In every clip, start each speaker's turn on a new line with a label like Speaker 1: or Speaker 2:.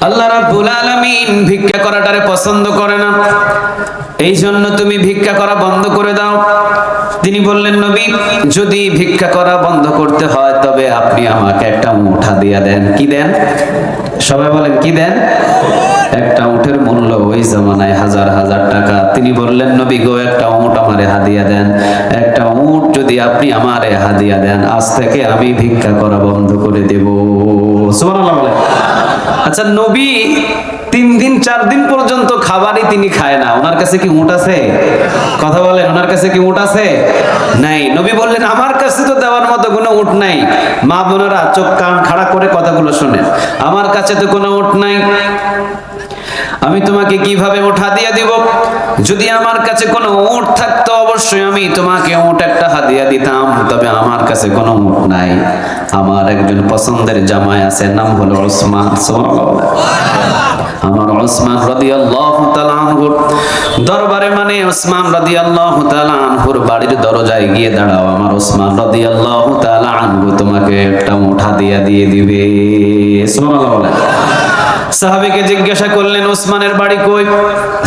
Speaker 1: আল্লাহ রাব্বুল আলামিন ভিক্ষা করাটারে পছন্দ করে না, এই জন্য তুমি ভিক্ষা করা বন্ধ করে দাও। তিনি বললেন, নবী, যদি ভিক্ষা করা বন্ধ করতে হয় তবে আপনি আমাকে একটা উট হাদিয়া দেন। কি দেন? সবাই বলেন, কি দেন? একটা উটের মূল্য ওই জামানায় হাজার হাজার টাকা। তিনি বললেন, নবী গো, একটা উট আমারে হাদিয়া দেন। একটা উট যদি আপনি আমারে হাদিয়া দেন, আজ থেকে আমি ভিক্ষা করা বন্ধ করে দেব। সুবহানাল্লাহ বলেন। আচ্ছা, নবী 3 দিন 4 দিন পর্যন্ত খাবারই তিনি খায় না, ওনার কাছে কি উট আছে? কথা বলেন, ওনার কাছে কি উট আছে? নাই। নবী বললেন, আমার কাছে তো দেওয়ার মতো কোনো উট নাই। মা বোনেরা চোখ কান খাড়া করে কথাগুলো শুনেন, আমার কাছে তো কোনো উট নাই, আমি তোমাকে কিভাবে উট হাদিয়া দিব? যদি আমার কাছে কোনো উট থাকতো অবশ্যই আমি তোমাকে উট একটা হাদিয়া দিতাম, তবে আমার কাছে কোনো উট নাই। আমার একজন পছন্দের জামাই আছে, নাম হলো ওসমান। সুবহানাল্লাহ। আমার ওসমান রাদিয়াল্লাহু তাআলা আনহুর দরবারে, মানে ওসমান রাদিয়াল্লাহু তাআলা আনহুর বাড়ির দরজায় গিয়ে দাঁড়াও, আমার ওসমান রাদিয়াল্লাহু তাআলা আনহু তোমাকে একটা উট হাদিয়া দিয়ে দিবে। সুবহানাল্লাহ। সাহাবীকে জিজ্ঞাসা করলেন, ওসমানের বাড়ি কই?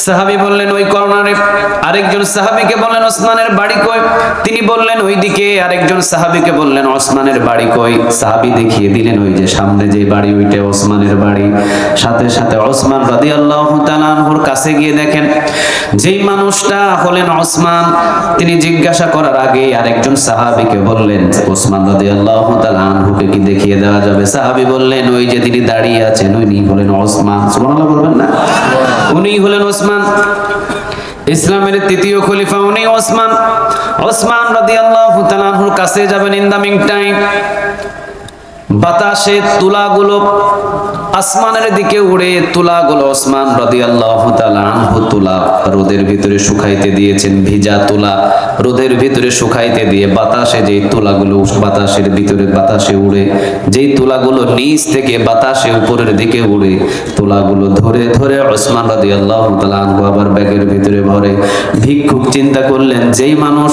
Speaker 1: সাহাবী বললেন, ওই কর্নারে। আরেকজন সাহাবীকে বললেন, ওসমানের বাড়ি কই? তিনি বললেন, ওইদিকে। আরেকজন সাহাবীকে বললেন, ওসমানের বাড়ি কই? সাহাবী দেখিয়ে দিলেন, ওই যে সামনে যে বাড়ি, ওইটা ওসমানের বাড়ি। সাথে সাথে ওসমান রাদিয়াল্লাহু তাআলা আনহুর কাছে গিয়ে দেখেন যেই মানুষটা হলেন ওসমান, তিনি জিজ্ঞাসা করার আগে আরেকজন সাহাবীকে বললেন, ওসমান রাদিয়াল্লাহু তাআলা আনহুকে কি দেখিয়ে দেওয়া যাবে? সাহাবী বললেন, ওই যে তিনি দাঁড়িয়ে আছেন, উনি হলেন ওসমান। সুবহানাল্লাহ বলবেন না? উনি হলেন ওসমান, ইসলামের 3য় খলিফা উনি ওসমান। ওসমান রাদিয়াল্লাহু তাআলা আনহুর কাছে যাবেন। ইন দা মিন টাইম বাতাসে তুলাগুলো আসমানের দিকে উড়ে, তুলাগুলো ওসমান রাদিয়াল্লাহু তাআলা আনহু তুলা রোদের ভিতরে শুকাইতে দিয়েছেন। ভিজা তুলা রোদের ভিতরে শুকাইতে দিয়ে বাতাসে যেই তুলাগুলো বাতাসের ভিতরে বাতাসে উড়ে, যেই তুলাগুলো নিচ থেকে বাতাসে উপরের দিকে উড়ে, তুলাগুলো ধরে ধরে ওসমান রাদিয়াল্লাহু তাআলা আনহু আবার ব্যাগের ভিতরে ভরে। ভিক্ষুক চিন্তা করলেন, যেই মানুষ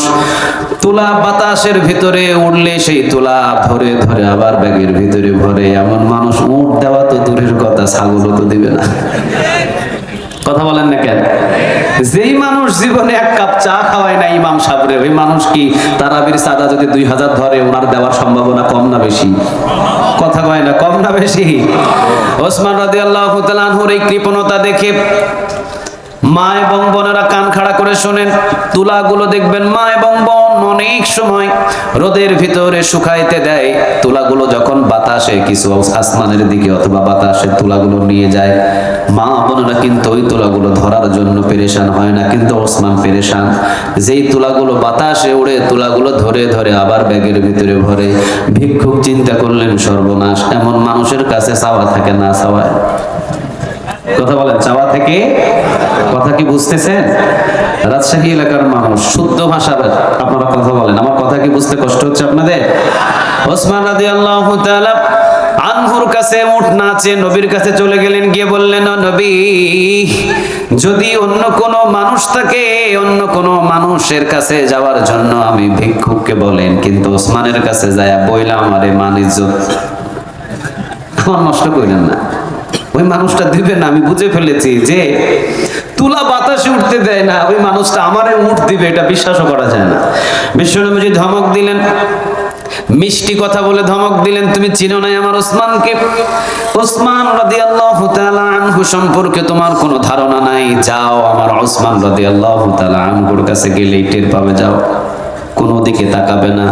Speaker 1: তুলা বাতাসের ভিতরে উড়লে সেই তুলা ধরে ধরে আবার ব্যাগের ভিতরে ভরে, এমন মানুষ উট দেওয়া তো দূরের কথা, ছাগলও তো দিবে না। কথা বলেন না কেন? যেই মানুষ জীবনে 1 কাপ চা খাওয়ায় না ইমাম সাহেবরে, ওই মানুষ কি তারাবির সাদা যদি 2000 ধরে, ওনার দেওয়ার সম্ভাবনা কম না বেশি? কথা কয় না, কম না বেশি? ওসমান রাদিয়াল্লাহু তাআলা আনহুর এই কৃপণতা দেখে মা এবং বোনেরা কান খাড়া করে শোনেন। তুলাগুলো দেখবেন মা এবং বোন অনেক সময় রোদের ভিতরে শুকাইতে দেয়। তুলাগুলো যখন বাতাসে কিছু আসমানের দিকে অথবা বাতাসে তুলাগুলো নিয়ে যায়, মা বোনেরা কিন্তু ওই তুলাগুলো ধরার জন্য পেরেশান হয় না, কিন্তু ওসমান পেরেশান। যেই তুলাগুলো বাতাসে উড়ে, তুলাগুলো ধরে ধরে আবার ব্যাগের ভিতরে ভরে। ভিক্ষুক চিন্তা করলেন, সর্বনাশ, এমন মানুষের কাছে চাওয়া থাকে না চাওয়ায়। কথা বলেন, চাওয়া থেকে? কথা কি বুঝতেছেন? রাজশাহী এলাকার মানুষ, শুদ্ধ ভাষা আপনারা কথা বলেন, আমার কথা কি বুঝতে কষ্ট হচ্ছে আপনাদের? ওসমান রাদিয়াল্লাহু তাআলা আনহুর কাছে উট না চেয়ে নবীর কাছে চলে গেলেন, গিয়ে বললেন, ও নবী, যদি অন্য কোনো মানুষ থাকে, অন্য কোনো মানুষের কাছে যাওয়ার জন্য আমি ভিক্ষুককে বলেন, কিন্তু ওসমানের কাছে যায় বইলা আমারে মান ইজ্জত আমার নষ্ট কইলেন না। ওই মানুষটা দিবে না, আমি বুঝে ফেলেছি যে তুলা বাতাসে উঠতে দেয় না, ওই মানুষটা আমারে উঠ দিবে, এটা বিশ্বাসও করা যায় না। বিশ্বনবী ধমক দিলেন, মিষ্টি কথা বলে ধমক দিলেন, তুমি চিনো না আমার ওসমানকে? ওসমান রাদিয়াল্লাহু তাআলা আনহু সম্পর্কে তোমার কোনো ধারণা নাই। যাও, আমার ওসমান রাদিয়াল্লাহু তাআলা আনহুর কাছে গেলেই টের পাবে। যাও, কোন দিকে তাকাবে না,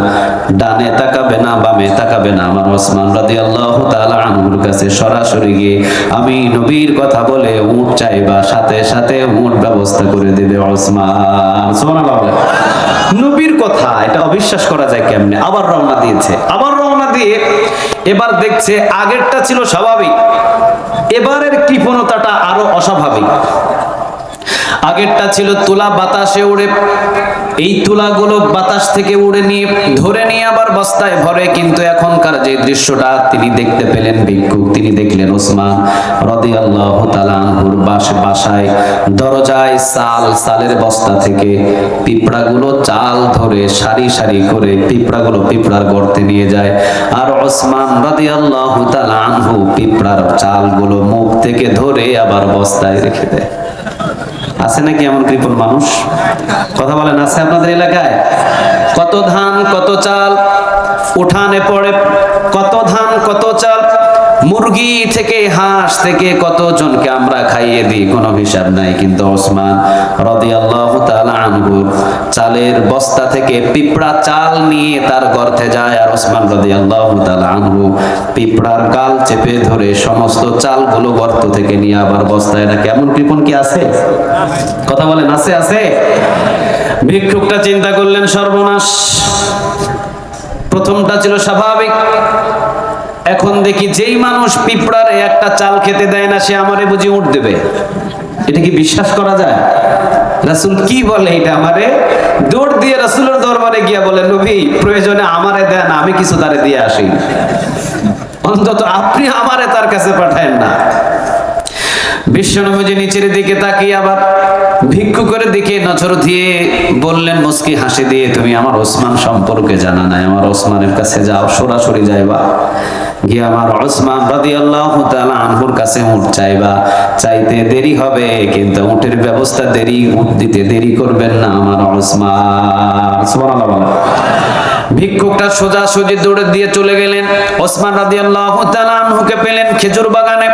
Speaker 1: ডানে তাকাবে না, বামে তাকাবে না, আমার ওসমান রাদিয়াল্লাহু তাআলা আনহুর কাছে সরাসরি গিয়ে আমি নবীর কথা বলে উট চাইবা, সাথে সাথে উট ব্যবস্থা করে দিবে ওসমান। সুবহানাল্লাহ। নবীর কথা, এটা অবিশ্বাস করা যায় কেমনে? আবার রওনা দিয়েছে, আবার রওনা দিয়ে এবার দেখছে আগেরটা ছিল স্বাভাবিক, এবারের কৃপণতাটা আরো অস্বাভাবিক। আগেরটা ছিল তুলা বাতাসে উড়ে, এই তুলাগুলো বাতাস থেকে উড়ে নিয়ে ধরে নিয়ে আবার বস্তায় ভরে। কিন্তু এখনকার যে দৃশ্যটা তিনি দেখতে পেলেন, ভিক্ষুক তিনি দেখলেন ওসমান রাদিয়াল্লাহু তাআলা আনহুর বাসায় দরজায় চালের বস্তা থেকে পিঁপড়াগুলো চাল ধরে সারি সারি করে পিঁপড়াগুলো পিঁপড়ার গর্তে নিয়ে যায়। আর ওসমান রাদিয়াল্লাহু তাআলা আনহু পিঁপড়ার চালগুলো মুখ থেকে ধরে আবার বস্তায় রেখে দেয়। আছে নাকি এমন কৃপণ মানুষ? কথা বলেন, আছে আপনাদের এলাকায়? কত ধান কত চাল উঠানে পড়ে, কত ধান কত চাল, মুরগি থেকে হাঁস থেকে কতজনকে আমরা খাইয়ে দিই, কোনো হিসাব নাই। কিন্তু ওসমান রাদিয়াল্লাহু তাআলা আনহু চালের বস্তা থেকে পিঁপড়া চাল নিয়ে তার গর্তে যায়। আর ওসমান রাদিয়াল্লাহু তাআলা আনহু পিঁপড়ার গাল চেপে ধরে সমস্ত চালগুলো গর্ত থেকে নিয়ে আবার বস্তায় রাখে। এমন কৃপণ কি আছে? কথা বলেন, আছে? আছে। ভিক্ষুকটা চিন্তা করলেন, সর্বনাশ। প্রথমটা ছিল স্বাভাবিক, এখন দেখি যেই মানুষ পিঁপড়ার একটা চাল খেতে দেয় না, সে আমারে বুঝি উঠ দেবে। এটা কি বিশ্বাস করা যায়? রাসূল কি বলে এটা? আমারে দৌড় দিয়ে রাসূলের দরবারে গিয়া বলে, নবী প্রয়োজনে আমারে দেন, আমি কিছু তারে দিয়ে আসি, অন্তত আপনি আমারে তার কাছে পাঠায়েন না। বিশ্বনবী নিচের দিকে তাকিয়ে আবার ভিক্ষু করে দিকে নজর দিয়ে বললেন মুস্কি হাসি দিয়ে, তুমি আমার ওসমান সম্পর্কে জানা নাই, আমার ওসমানের কাছে যাও, সরাসরি যাইবা, গিয়ে আমার ওসমান রাদিয়াল্লাহু তাআলা আনহুর কাছে উট চাইবা। চাইতে দেরি হবে, কিন্তু উটের ব্যবস্থা উট দিতে দেরি করবেন না আমার ওসমান। সুবহানাল্লাহ বলেন। ভিক্ষুকটা সোজাসুজি দৌড়ে দিয়ে চলে গেলেন। ওসমান রাদিয়াল্লাহু তাআলা আনহুকে পেলেন খেজুর বাগানে।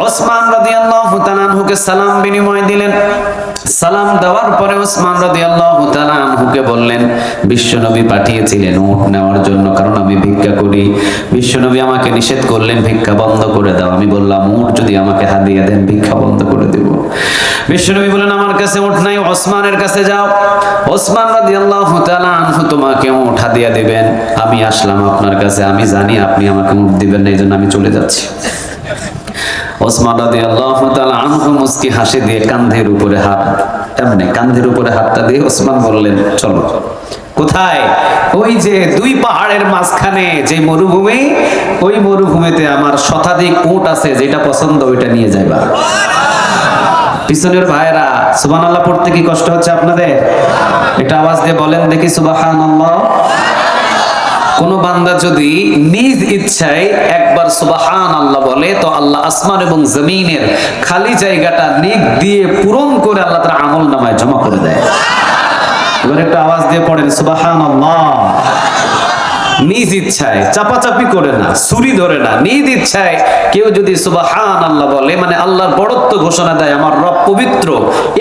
Speaker 1: ওসমান রাদিয়াল্লাহু তাআলা আনহুকে সালাম বিনিময় দিলেন। সালাম দেওয়ার পরে ওসমান রাদিয়াল্লাহু তাআলা আনহুকে বললেন, বিশ্বনবী পাঠিয়েছিলেন উট নেওয়ার জন্য, কারণ আমি ভিক্ষা করি। বিশ্বনবী আমাকে নিষেধ করলেন ভিক্ষা বন্ধ করে দাও। আমি বললাম উট যদি আমাকে হাদিয়া দেন ভিক্ষা বন্ধ করে দেব। বিশ্বনবী বলেন, আমার কাছে উট নাই, ওসমানের কাছে যাও, ওসমান রাদিয়াল্লাহু তাআলা আনহু তোমাকে উট হাদিয়া দিবেন। আমি আসলাম আপনার কাছে, আমি জানি আপনি আমাকে উট দিবেন না, এইজন্য আমি চলে যাচ্ছি। ওসমান রাদিয়াল্লাহু তাআলা আনহু মুস্কি হাসি দিয়ে কাঁধের উপরে কাঁধের উপরে হাতটা দিয়ে ওসমান বললেন, চলো। কোথায়? ওই যে দুই পাহাড়ের মাঝখানে যে মরুভূমি, ওই মরুভূমিতে আমার শতাধিক উট আছে, যেটা পছন্দ ওইটা নিয়ে যাইবা। পিছনের ভাইরা সুবহানাল্লাহ পড়তে কি কষ্ট হচ্ছে আপনাদের? একটা আওয়াজ দিয়ে বলেন দেখি সুবহানাল্লাহ। কোন বান্দা যদি নিজ ইচ্ছায় একবার সুবহানাল্লাহ বলে, তো আল্লাহ আসমান এবং জমিনের খালি জায়গাটা নেক দিয়ে পূরণ করে আল্লাহ তার আমল নামায় জমা করে দেয়। এবার একটা আওয়াজ দিয়ে পড়েন সুবহানাল্লাহ। নিজ ইচ্ছায়, চাপাচাপি করে না, ছুরি ধরে না, নিজ ইচ্ছায় কেউ যদি সুবহানাল্লাহ বলে, মানে আল্লাহর বড়ত্ব ঘোষণা দেয়, আমার রব পবিত্র,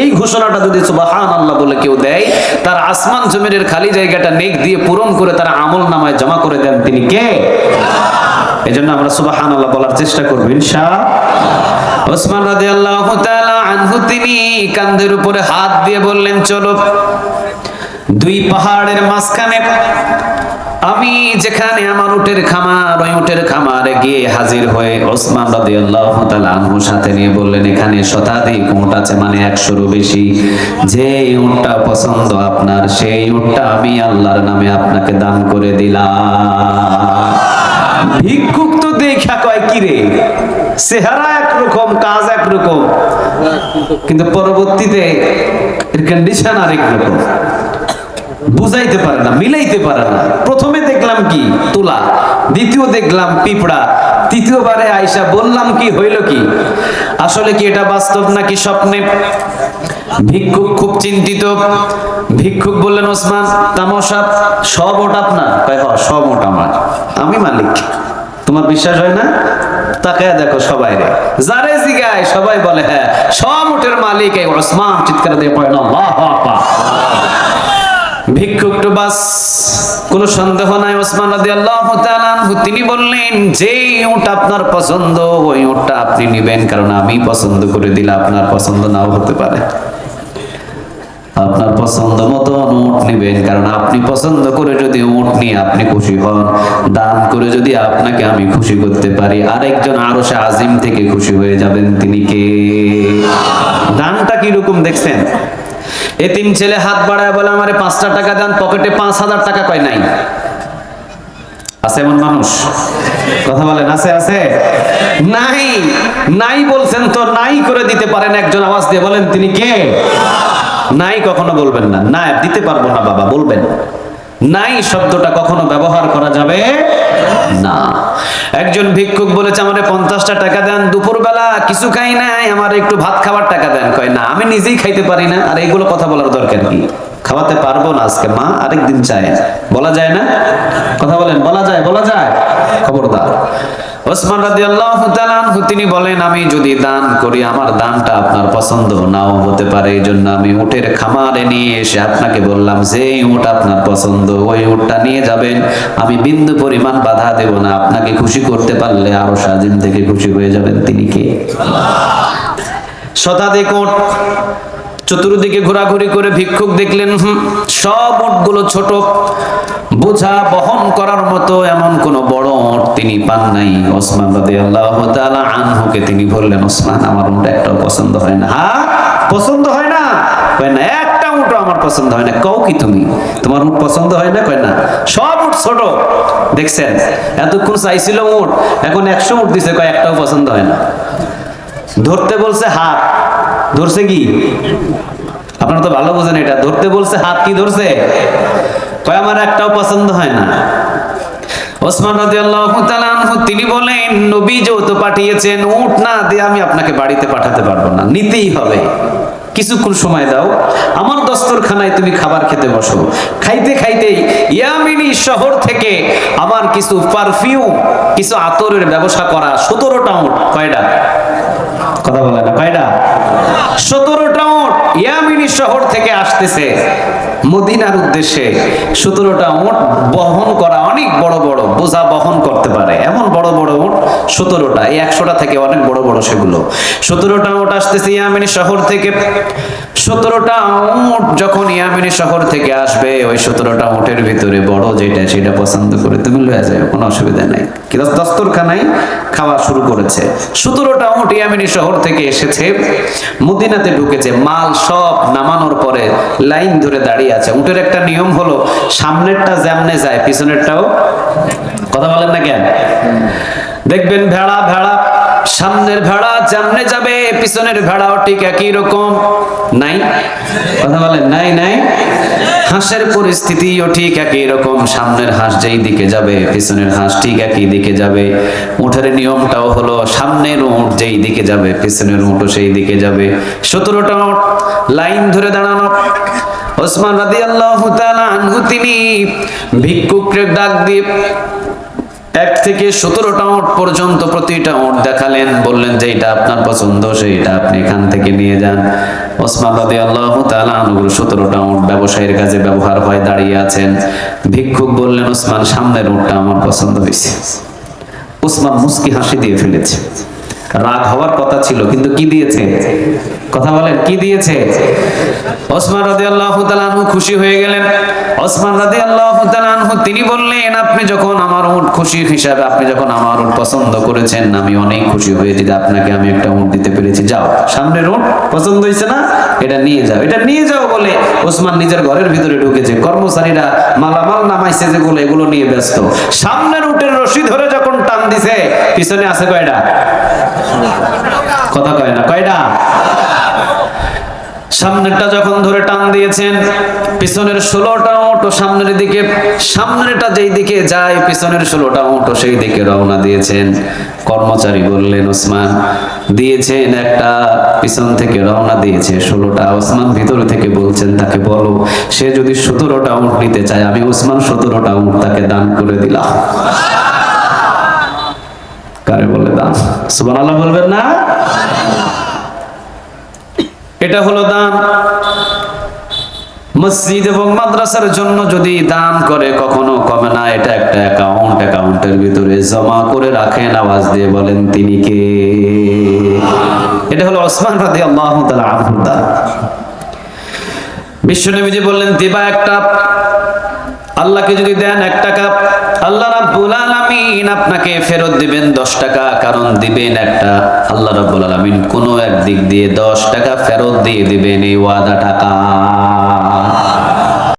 Speaker 1: এই ঘোষণাটা যদি সুবহানাল্লাহ বলে কেউ দেয়, তার আসমান জমিনের খালি জায়গাটা নেক দিয়ে পূরণ করে তার আমল নামায় জমা করে দেন তিনি কে? এজন্য আমরা সুবহানাল্লাহ বলার চেষ্টা করব ইনশাআল্লাহ। ওসমান রাদিয়াল্লাহু তাআলা আনহু তিনি কাঁধের উপরে হাত দিয়ে বললেন, চলো। দুই পাহাড়ের মাঝখানে আমি যেখানে আমার উটের খামার, ওই উটের খামারে গিয়ে হাজির হয়ে ওসমান রাদিয়াল্লাহু তাআলা আনহু সাথে নিয়ে বললেন, এখানে শতাধিক উট আছে, মানে 100-এরও বেশি। যে উটটা পছন্দ আপনার, সেই উটটা আমি আল্লাহর নামে আপনাকে দান করে দিলাম। ভিক্ষুক তো দেখা কয়, কি রে, চেহারা একরকম, কাজ একরকম, কিন্তু পরবর্তীতে এর কন্ডিশন আরেক রকম, বুঝাইতে পারে না, মিলাইতে পারে না। প্রথমে দেখলাম কি তুলা, দ্বিতীয় দেখলাম পিঁপড়া, তৃতীয়বারে আইসা বললাম কি হইল কি, আসলে কি এটা বাস্তব নাকি স্বপ্নে? ভিক্ষুক খুব চিন্তিত। ভিক্ষুক বললেন, ওসমান তামাশা, সব ওট আপনার? সব ওট আমার, আমি মালিক। তোমার বিশ্বাস হয় না? তাকায় দেখো সবাই রে, যারে জিগায় সবাই বলে হ্যাঁ, সব ওটের মালিক এই ওসমান। চিৎকার দিয়ে পড়েন আল্লাহু আকবার। ভিক্ষুক তো বাস, কোনো সন্দেহ নাই ওসমান রাদিয়াল্লাহু তাআলা আনহু তিনি বললেন, যে উট আপনার পছন্দ ওই উটটা আপনি নেবেন, কারণ আমি পছন্দ করে দিলে আপনার পছন্দ নাও হতে পারে। আপনার পছন্দ মতো উট নেবেন, কারণ আপনি পছন্দ করে যদি উট নিয়ে আপনি খুশি হন, দান করে যদি আপনাকে আমি খুশি করতে পারি, আরেকজন আরশে আজিম থেকে খুশি হয়ে যাবেন। তিনি কে? দানটা কি রকম দেখছেন? এতিম ছেলে হাত বাড়ায় বলে আমারে 5টা টাকা দেন, পকেটে 5000 টাকা কয় নাই। আছে এমন মানুষ? কথা বলেন, আছে আছে? নাই। নাই বলছেন তো, নাই করে দিতে পারেন একজন, আওয়াজ দিয়ে বলেন তিনি কে? নাই কখনো বলবেন না, না দিতে পারবো না বাবা বলবেন। নাই শব্দটা কখনো ব্যবহার করা যাবে না। একজন ভিক্ষুক বলেছে আমারে 50টা টাকা দেন, দুপুরবেলা কিছু খাই নাই, আমার একটু ভাত খাবার টাকা দেন। কয় না, আমি নিজেই খাইতে পারি না। আর এইগুলো কথা বলার দরকার কি? খাওয়াতে পারবো না আজকে মা, আরেকদিন চাই। বলা যায় না? কথা বলেন, বলা যায়? বলা যায়? খবরদার। ওসমান রাদিয়াল্লাহু তাআলা আনহু তিনি বলেন, আমি যদি দান করি আমার দানটা আপনার পছন্দ নাও হতে পারে, এই জন্য আমি উটের খামারে নিয়ে এসে আপনাকে বললাম যে উট আপনার পছন্দ ওই উটটা নিয়ে যাবেন, আমি বিন্দু পরিমাণ বাধা দেব না। আপনাকে খুশি করতে পারলে আরশ আজিম থেকে খুশি হয়ে যাবেন। তিনি কে? শতাধিক উট চতুর্দিকে ঘোরাঘুরি করে ভিক্ষুক দেখলেন সব উটগুলো ছোট, বোঝা বহন করার মতো এমন কোন বড় উট তিনি পান নাই। ওসমান রাদিয়াল্লাহু তাআলা আনহুকে তিনি বললেন, ওসমান আমার উট একটাও পছন্দ হয় না। হ্যাঁ পছন্দ হয় না? কয় না, একটা উট আমার পছন্দ হয় না। কও কি তুমি, তোমার উট পছন্দ হয় না? কয় না, সব উট ছোট। দেখছেন এতক্ষণ চাইছিল উট, এখন 100 উট দিছে, কয় একটাও পছন্দ হয় না। ধরতে বলছে হাত, ধরছে কি? আপনারা তো ভালো বোঝেন এটা। ধরতে বলছে হাত, কি ধরছে? কয় আমার একটাও পছন্দ হয় না। ওসমান রাদিয়াল্লাহু তাআলা আনহু তিনি বলেন, নবী যেহেতু পাঠিয়েছেন, উট না দিয়ে আমি আপনাকে বাড়িতে পাঠাতে পারবো না, নিতেই হবে। কিছুক্ষণ সময় দাও, আমার দস্তরখানায় তুমি খাবার খেতে বসো। খাইতে খাইতেই ইয়ামিনী শহর থেকে আমার কিছু পারফিউম, কিছু আতরের ব্যবসা করা 17টা উট। কয়টা? কথা বলে না, কয়টা? 17টা উট ইয়ামিনী শহর থেকে আসতেছে মদিনার উদ্দেশ্যে। 17টা উট বহন করা, অনেক বড় বড় বোঝা বহন করতে পারে এমন বড় বড় উট 17টা। এই 100টা থেকে অনেক বড় বড় সেগুলো। 17টা উট আসতেছে ইয়ামিনী শহর থেকে। 17টা উট যখন ইয়ামিনী শহর থেকে আসবে, ওই 17টা উটের ভিতরে বড় যেটা সেটা পছন্দ করে তুমি লয়ে যাবে, কোনো অসুবিধা নাই। কিন্তু দস্তরখানায় খাওয়া শুরু করেছে। 17টা উট ইয়ামিনী শহর থেকে এসেছে, মদিনাতে ঢুকেছে। মাল সব নামানোর পরে লাইন ধরে দাঁড়িয়ে আছে। উটের একটা নিয়ম হলো, সামনেরটা যেমনে যায় পিছনেরটাও। কথা বলেন না কেন? দেখবেন ভেড়া ভেড়া, সামনের ভেড়া যেমনে যাবে পিছনের ভেড়াও ঠিক একই রকম। নাই? কথা বলেন, নাই নাই? হাঁসের পরিস্থিতিও ঠিক একই রকম, সামনের হাঁস যেই দিকে যাবে পিছনের হাঁস ঠিক একই দিকে যাবে। উটের নিয়মটাও হলো, সামনের উট যেই দিকে যাবে পিছনের উটও সেই দিকে যাবে। 17টা উট লাইন ধরে দাঁড়ানো। ওসমান রাদিয়াল্লাহু তাআলা আনহু তিনি ভিক্ষুককে ডাক দিয়ে 1 থেকে 17টা উট পর্যন্ত প্রতিটা উট দেখালেন, বললেন যে এটা আপনার পছন্দ সেইটা আপনি এখান থেকে নিয়ে যান। ওসমান রাদিয়াল্লাহু তাআলা আনহু 17টা উট ব্যবসায়ের কাজে ব্যবহার হয়, দাঁড়িয়ে আছেন। ভিক্ষুক বললেন, ওসমান সামনের উটটা আমার পছন্দ হয়েছে। ওসমান মুস্কি হাসি দিয়ে ফেলেছে। রাগ হওয়ার কথা ছিল, কিন্তু কি দিয়েছে? কথা বলেন, কি দিয়েছে? ওসমান রাদিয়াল্লাহু তাআলা আনহু খুশি হয়ে গেলেন। ওসমান রাদিয়াল্লাহু তাআলা আনহু তিনি বললেন, আপনি যখন আমার উট খুশি হিসাবে, আপনি যখন আমার উট পছন্দ করেছেন, আমি অনেক খুশি হয়েছি যে আপনাকে আমি একটা উট দিতে পেরেছি। যাও, সামনের উট পছন্দ হয়েছে না, এটা নিয়ে যাও, এটা নিয়ে যাও বলে ওসমান নিজের ঘরের ভিতরে ঢুকেছে। কর্মচারীরা মালামাল নামাইছে যেগুলো, এগুলো নিয়ে ব্যস্ত। সামনের উটের রশি ধরে যখন টান দিছে, পিছনে আছে কয়টা? কথা কয় না, কয়টা? সামনেরটা যখন ধরে টান দিয়েছেন, পিছনের 16টা উট সামনের দিকে, সামনেরটা যেই দিকে যায় পিছনের 16টা উট সেই দিকে রওনা দিয়েছেন। কর্মচারী বললেন, ওসমান দিয়েছেন একটা, পিছন থেকে রওনা দিয়েছে 16টা। ওসমান ভিতর থেকে বলছেন, তাকে বলো সে যদি 17টা উট নিতে চায়, আমি ওসমান 17টা উট তাকে দান করে দিলাম। কারে বলে দান? সুবহানাল্লাহ বলবেন না? এটা হলো দান। মসজিদ এবং মাদ্রাসার জন্য যদি দান করে কখনো কমে না। এটা একটা অ্যাকাউন্ট, অ্যাকাউন্টের ভিতরে জমা করে রাখেন। আওয়াজ দিয়ে বলেন তিনি কে? এটা হলো ওসমান রাদিয়াল্লাহু তাআলা আনহুর দান। বিশ্বনবীজি বললেন, দিবা একটা আল্লাহকে যদি দেন 1 টাকা, আল্লাহ রাব্বুল আলামিন আপনাকে ফেরত দিবেন 10 টাকা, কারণ দিবেন একটা। আল্লাহ রাব্বুল আলামিন কোনো এক দিক দিয়ে 10 টাকা ফেরত দিয়ে দিবেন, এই ওয়াদা টাকা।